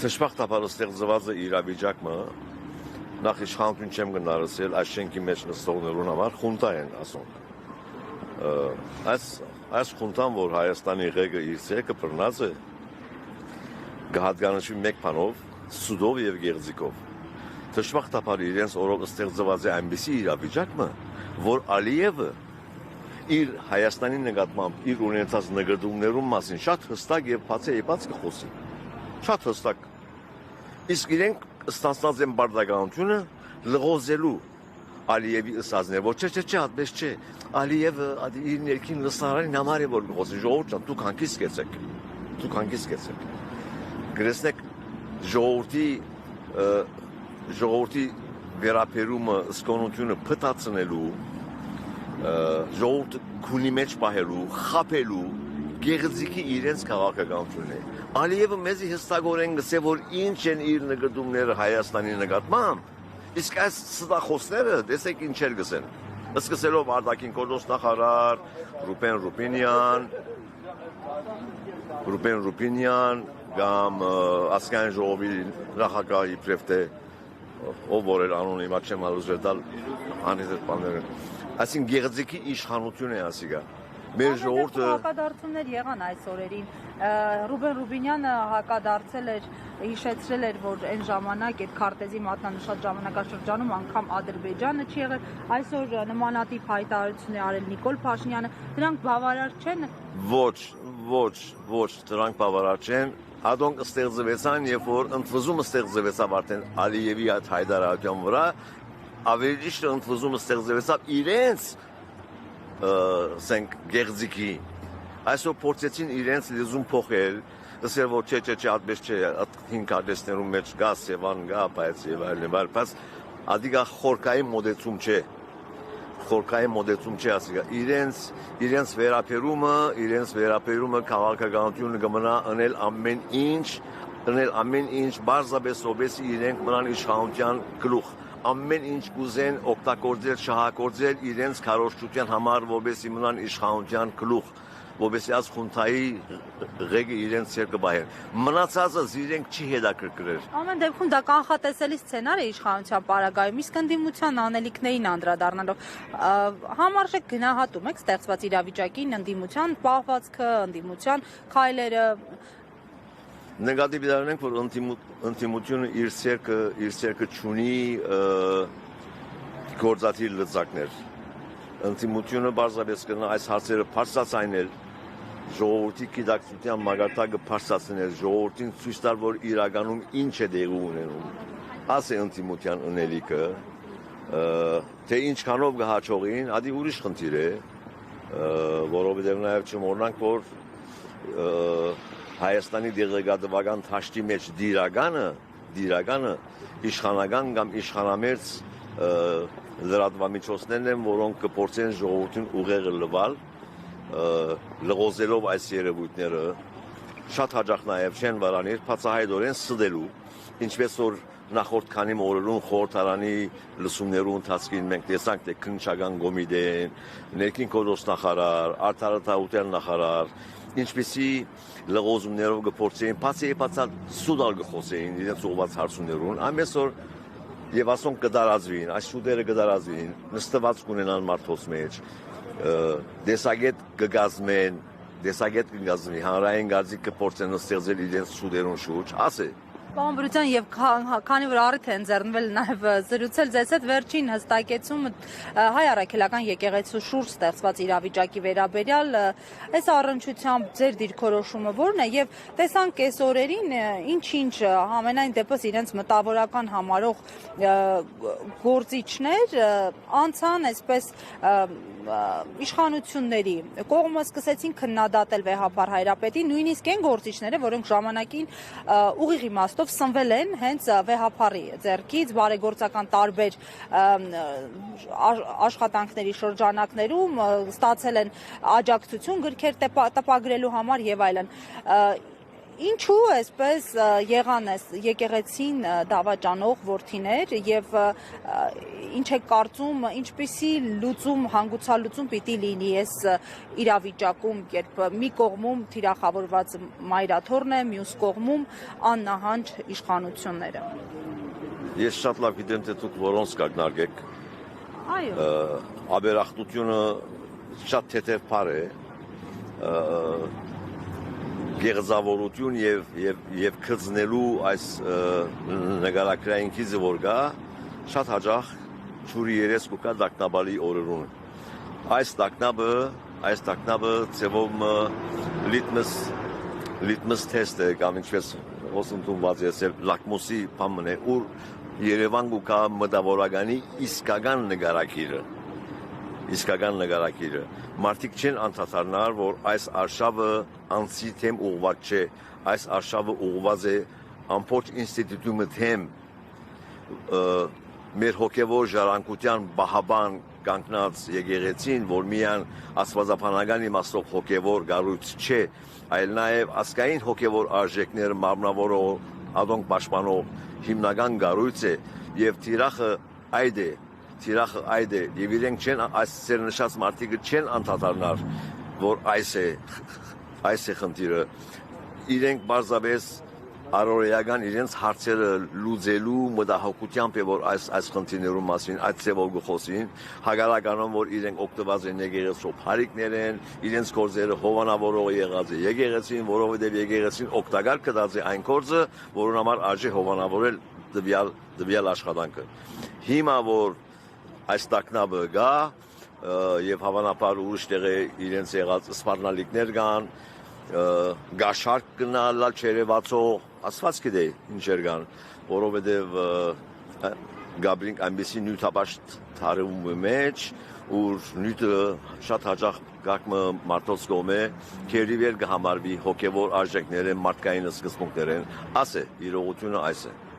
Թշվախտաբար ստեղծված է իրավիճակը նախ իշխանություն չեմ գնարսել այս շենքի մեջ նստողներուն համար խունտա են ասում այս խունտան որ Հայաստանի ղեկը իր ցերկը բռնած է գահատկանշի մեկ բանով սուդով եւ գեղձիկով թշվախտաբար իրենց օրոք ստեղծված է այնպիսի իրավիճակը որ Ալիևը իր Հայաստանի նկատմամբ իր ունեցած նկատումներուն մասին շատ հստակ եւ բացի կխոսի շատ հստակ իսկ իրենք ստացած են բարդականությունը լղոզելու Ալիևի ըսածն է որ չէ այդպես չէ Ալիևը իր ներքին լսարանին համար է որ խոսի ժողովուրդ դուք հանգիստ կեցեք գրեսնեք ժողովրդի վերապերումը սկոնությունը փտացնելու ժողովուրդը քունի մեջ պահելու խաբելու գեղձիկի իրենց քաղաքականությունն է Ալիևը մեզի հստակորեն գսե որ ինչ են իր նկատումները Հայաստանի նկատմամբ իսկ այս ստախոսները տեսեք ինչեր գսեն սկսելով արտաքին գործ նախարար Ռուբեն Ռուբինյան կամ ասկային ժողովի նախագահ իբրև թե ով որ էր անունը հիմա չեմ հալուզել տալ անհետ բաները այսինքն գեղձիկի իշխանություն է ասիգա մեր ժողովուրդը հակադարձումներ եղան այս օրերին Ռուբեն Ռուբինյանը հակադարձել էր հիշեցրել էր որ այն ժամանակ այդ քարտեզի մատնանշած ժամանակաշրջանում անգամ Ադրբեջանը չի եղել այսօր նմանատիպ հայտարարություն է արել Նիկոլ Փաշինյանը դրանք բավարար չեն ոչ դրանք բավարար չեն Ադոնք ստեղծվեցան երբ որ ընդվզումը ստեղծվեցավ արդեն Ալիևի այդ հայտարարության վրա ավելի ճիշտ ընդվզումը ստեղծվեցավ իրենց սենք գեղձիկի այսօր փորձեցին իրենց լեզուն փոխել ասել որ չէ այդպես չէ հին կարդեսներում մեջ գազ եւ ան գա բայց եւ այլն ադիգա խորքային մոդեցում չէ ասիգա իրենց վերապերումը քաղաքականությունը կմնա անել ամեն ինչ բարձրապես ովեսի իրենք մնան իշխանության գլուխ ամեն ինչ կուզեն օգտագործել շահագործել իրենց քարոզչության համար որովհետեւ մնան իշխանության գլուխ որովհետեւ այս խունտայի ղեկը իրենց ցերկը բայեն մնացածը իրենք չի հետաքրքրել ամեն դեպքում դա կանխատեսելի սցենար է իշխանության պարագայում իսկ ընդդիմության անելիքներին անդրադառնալով համարժեք գնահատում եք ստեղծված իրավիճակին ընդդիմության պահվածքը ընդդիմության քայլերը Նկատի դառնանք որ ընդդիմությունը իր ցերկը ճունի գործադիր լծակներ ընդդիմությունը բարձրապես կնա այս հարցերը բարձրացնել ժողովրդի գիտակցության մագարտակը բարձրացնել ժողովրդին ցույց տալ որ իրականում ինչ է դեղի ունենում ասե ընդդիմության ունելիքը թե ինչքանով կհաջողին ադի ուրիշ խնդիր է որովհետև նաև չմոռանանք որ Հայաստանի դեղեկատվական թաշտի մեջ դիրականը իշխանական կամ իշխանամերձ լրատվամիջոցներն են, որոնք կփորձեն ժողովրդին ուղեղը լվալ, լղոզելով այս երևույթները, շատ հաճախ նաև չեն վարանիր, բացահայտորեն ստելու, ինչպես որ նախորդ քանի օրերուն խորհրդարանի լսումներու ընթացքին մենք տեսանք թե քննչական կոմիտեն, ներքին գործ նախարար, արդարադատության նախարար, ինչպեսի լղոզումներով կփորձեին, բացի սուդալ կխոսեին իրենց ուղղված հարցումներուն, ամեն օր եւ ասոնք կդարածվին, այս շուտերը կդարածվին, նստված կունենան մարդոց մեջ, դեսագետ կգազմեն, հանրային գազիկ կփորձեն ստեղծել իրենց շուտերուն շուրջ, ասե Պարոն Բրուտյան, եւ քանի որ առիթ է ընձեռնվել նաեւ զրուցել ձեզ հետ վերջին հստակեցումը հայ առաքելական եկեղեցու շուրջ ստեղծված իրավիճակի վերաբերյալ այս առնչությամբ ձեր դիրքորոշումը ո՞րն է եւ տեսանք այս օրերին ինչ համենայն դեպս իրենց մտավորական համարող գործիչներ անցան այսպես իշխանությունների կողմը սկսեցին քննադատել վեհապար Հայրապետի նույնիսկ այն գործիչները որոնք ժամանակին ուղիղ իմաստով սնվել են հենց վեհապարի ձեռքից բարեգործական տարբեր աշխատանքների շրջանակներում ստացել են աջակցություն գրքեր տպագրելու համար եւ այլն Ինչու այսպես եղան այս եկեղեցին դավաճանող որդիներ եւ ինչ է կարծում, ինչպիսի լուծում, հանգուցալուծում պիտի լինի այս իրավիճակում, երբ մի կողմում թիրախավորված մայրաթորն է, մյուս կողմում աննահանջ իշխանությունները։ Ես շատ լավ գիտեմ, թե դուք որոնց կակնարկեք։ Այո։ Աբերախտությունը շատ թեթև բառ է։ Գեղձավորություն եւ քծնելու այս նկարագրային քիզը որ գա շատ հաջող ճուրի երես կուկա դակնաբալի օրերուն այս դակնաբը ծևում լիտմս թեստ է կամ ինչպես ոսնտումված է լակմուսի բամն է ուր Երևան կուկա մտավորականի իսկական նկարակիրը մարդիկ չեն անդադարնար, որ այս արշավը անցի թեմ ուղված չէ, այս արշավը ուղված է ամբողջ ինստիտուտումը թեմ մեր հոգևոր ժառանգության բահաբան կանգնած եկեղեցին, որ միան աստվածաբանական իմաստով հոգևոր գառույց չէ, այլ նաև ազգային հոգևոր արժեքներ մարմնավորող, ադոնք պաշտպանող հիմնական գառույց է եւ թիրախը այդ է եւ իրենք չեն այս ցերնշած մարդիկը չեն անդադարնար որ այս է խնդիրը իրենք բարձրապես առօրեական իրենց հարցերը լուծելու մտահոգությամբ է որ այս խնդիրներու մասին այդ ծևով գխոսին հագարականում որ իրենք օգտված են եկեղեցու բարիկներ են իրենց գործերը հովանավորող եղած է եկեղեցին որովհետեւ եկեղեցին օգտակար կդած է այն գործը որոնց համար արժե հովանավորել դվյալ աշխատանքը հիմա որ այս տակնաբը գա եւ հավանաբար ուրիշ տեղ իրենց եղած սպառնալիքներ կան գաշարք գնալալ չերևացող ասված գիտե ինչեր կան որովհետեւ գաբրինք այնպեսի նյութապաշտ թարում մեջ ուր նյութը շատ հաջող գակմը մարդոց կողմէ քերիվեր կհամարվի հոգևոր արժեքները մարդկային սկզբունքներ են ասե իրողությունը այս է